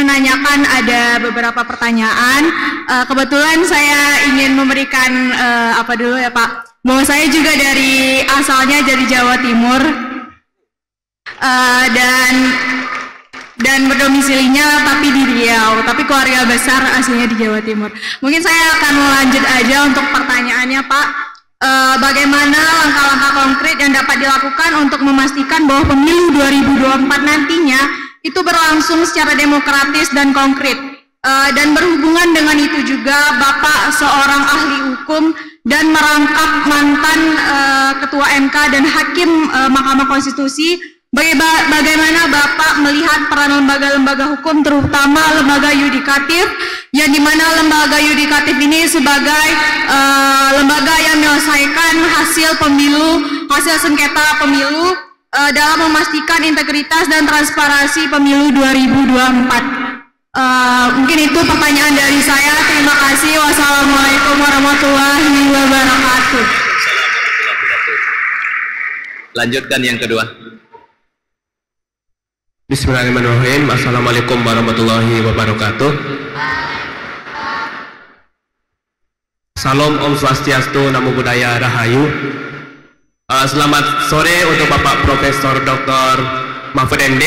menanyakan ada beberapa pertanyaan. Kebetulan saya ingin memberikan apa dulu ya Pak, bahwa saya juga asalnya dari Jawa Timur dan berdomisilinya tapi di Riau, tapi keluarga besar aslinya di Jawa Timur. Mungkin saya akan melanjut aja untuk pertanyaannya Pak. Bagaimana langkah-langkah konkret yang dapat dilakukan untuk memastikan bahwa pemilu 2024 nantinya itu berlangsung secara demokratis dan konkret. Dan berhubungan dengan itu juga Bapak seorang ahli hukum dan merangkap mantan Ketua MK dan Hakim Mahkamah Konstitusi. Bagaimana Bapak melihat peran lembaga-lembaga hukum, terutama lembaga yudikatif, yang dimana lembaga yudikatif ini sebagai lembaga yang menyelesaikan hasil sengketa pemilu dalam memastikan integritas dan transparansi pemilu 2024. Mungkin itu pertanyaan dari saya. Terima kasih. Wassalamualaikum warahmatullahi wabarakatuh. Lanjutkan yang kedua. Bismillahirrahmanirrahim. Assalamualaikum warahmatullahi wabarakatuh. Salam Om Swastiastu, Namo Buddhaya, Rahayu. Selamat sore untuk Bapak Profesor Dr. Mahfud MD.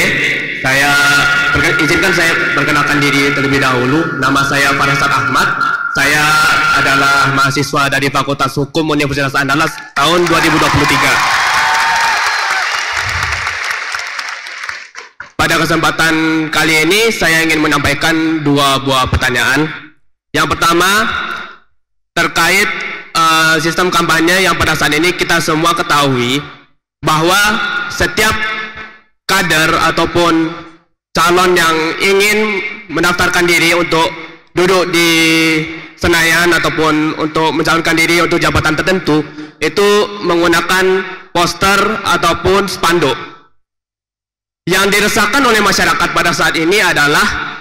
Izinkan saya perkenalkan diri terlebih dahulu. Nama saya Farasat Ahmad. Saya adalah mahasiswa dari Fakultas Hukum Universitas Andalas tahun 2023. Pada kesempatan kali ini saya ingin menyampaikan dua buah pertanyaan. Yang pertama terkait sistem kampanye yang pada saat ini kita semua ketahui bahwa setiap kader ataupun calon yang ingin mendaftarkan diri untuk duduk di Senayan ataupun untuk mencalonkan diri untuk jabatan tertentu itu menggunakan poster ataupun spanduk. Yang diresahkan oleh masyarakat pada saat ini adalah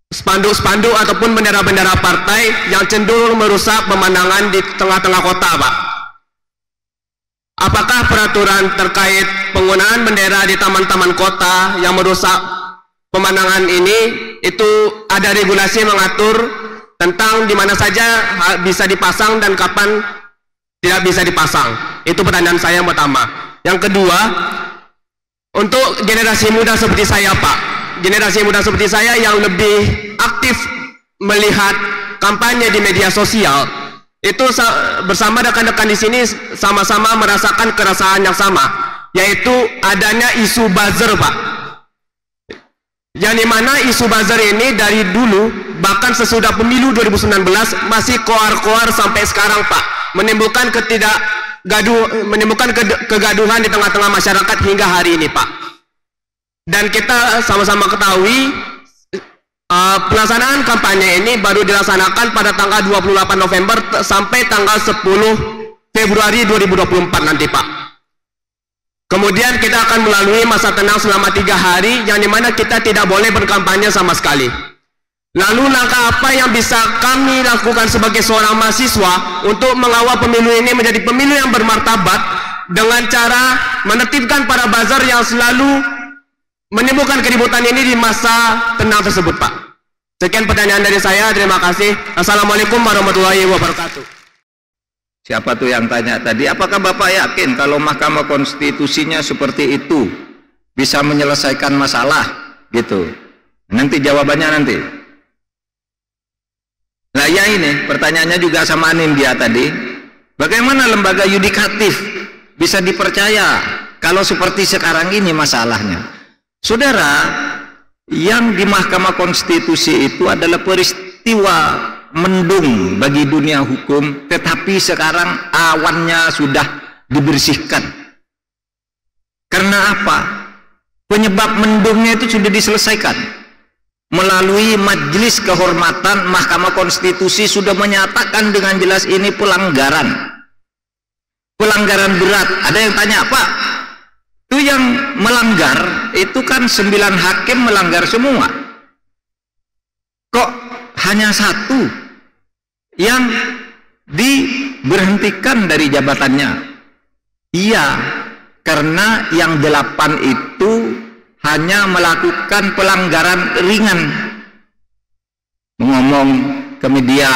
spanduk-spanduk ataupun bendera-bendera partai yang cenderung merusak pemandangan di tengah-tengah kota, Pak. Apakah peraturan terkait penggunaan bendera di taman-taman kota yang merusak pemandangan ini itu ada regulasi mengatur tentang di mana saja bisa dipasang dan kapan tidak bisa dipasang? Itu pertanyaan saya yang pertama. Yang kedua, untuk generasi muda seperti saya Pak, generasi muda seperti saya yang lebih aktif melihat kampanye di media sosial, itu bersama rekan-rekan di sini sama-sama merasakan keresahan yang sama, yaitu adanya isu buzzer Pak. Yang dimana isu buzzer ini dari dulu, bahkan sesudah pemilu 2019 masih koar-koar sampai sekarang Pak, menimbulkan kegaduhan di tengah-tengah masyarakat hingga hari ini Pak. Dan kita sama-sama ketahui pelaksanaan kampanye ini baru dilaksanakan pada tanggal 28 November sampai tanggal 10 Februari 2024 nanti Pak. Kemudian kita akan melalui masa tenang selama 3 hari yang dimana kita tidak boleh berkampanye sama sekali. Lalu langkah apa yang bisa kami lakukan sebagai seorang mahasiswa untuk mengawal pemilu ini menjadi pemilu yang bermartabat dengan cara menertibkan para buzzer yang selalu menimbulkan keributan ini di masa tenang tersebut Pak. Sekian pertanyaan dari saya, terima kasih. Assalamualaikum warahmatullahi wabarakatuh. Siapa tuh yang tanya tadi? Apakah Bapak yakin kalau Mahkamah Konstitusinya seperti itu bisa menyelesaikan masalah gitu? Nanti jawabannya nanti. Nah ya ini pertanyaannya juga sama Nindya tadi, bagaimana lembaga yudikatif bisa dipercaya kalau seperti sekarang ini masalahnya? Saudara, yang di Mahkamah Konstitusi itu adalah peristiwa mendung bagi dunia hukum, tetapi sekarang awannya sudah dibersihkan. Karena apa? Penyebab mendungnya itu sudah diselesaikan. Melalui Majelis Kehormatan Mahkamah Konstitusi sudah menyatakan dengan jelas ini pelanggaran berat. Ada yang tanya, Pak, itu yang melanggar itu kan 9 hakim melanggar semua, kok hanya 1 yang diberhentikan dari jabatannya? Iya, karena yang 8 itu hanya melakukan pelanggaran ringan, ngomong ke media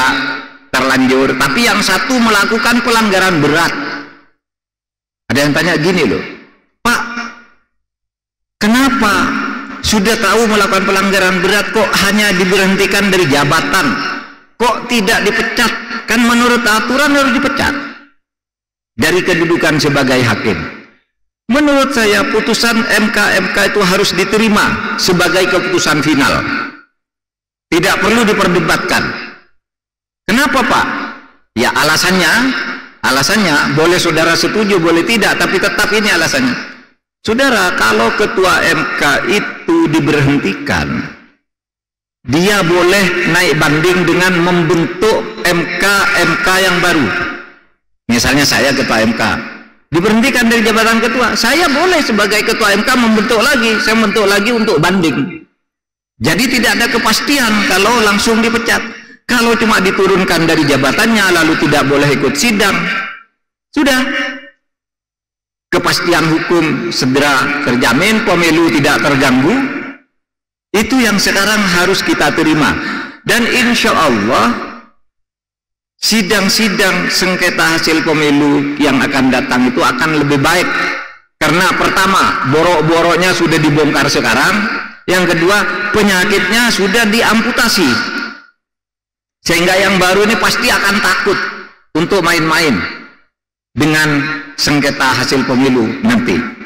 terlanjur, tapi yang satu melakukan pelanggaran berat. Ada yang tanya gini loh, Pak, kenapa sudah tahu melakukan pelanggaran berat kok hanya diberhentikan dari jabatan, kok tidak dipecat? Kan menurut aturan harus dipecat dari kedudukan sebagai hakim. Menurut saya putusan MK itu harus diterima sebagai keputusan final, tidak perlu diperdebatkan. Kenapa Pak? Ya alasannya boleh saudara setuju boleh tidak, tapi tetap ini alasannya. Saudara, kalau ketua MK itu diberhentikan, dia boleh naik banding dengan membentuk MK yang baru. Misalnya saya ketua MK, diberhentikan dari jabatan ketua, saya boleh sebagai ketua MK membentuk lagi, saya membentuk lagi untuk banding. Jadi tidak ada kepastian kalau langsung dipecat. Kalau cuma diturunkan dari jabatannya lalu tidak boleh ikut sidang, sudah kepastian hukum segera terjamin, pemilu tidak terganggu. Itu yang sekarang harus kita terima. Dan insya Allah sidang-sidang sengketa hasil pemilu yang akan datang itu akan lebih baik, karena pertama borok-boroknya sudah dibongkar sekarang, yang kedua penyakitnya sudah diamputasi, sehingga yang baru ini pasti akan takut untuk main-main dengan sengketa hasil pemilu nanti.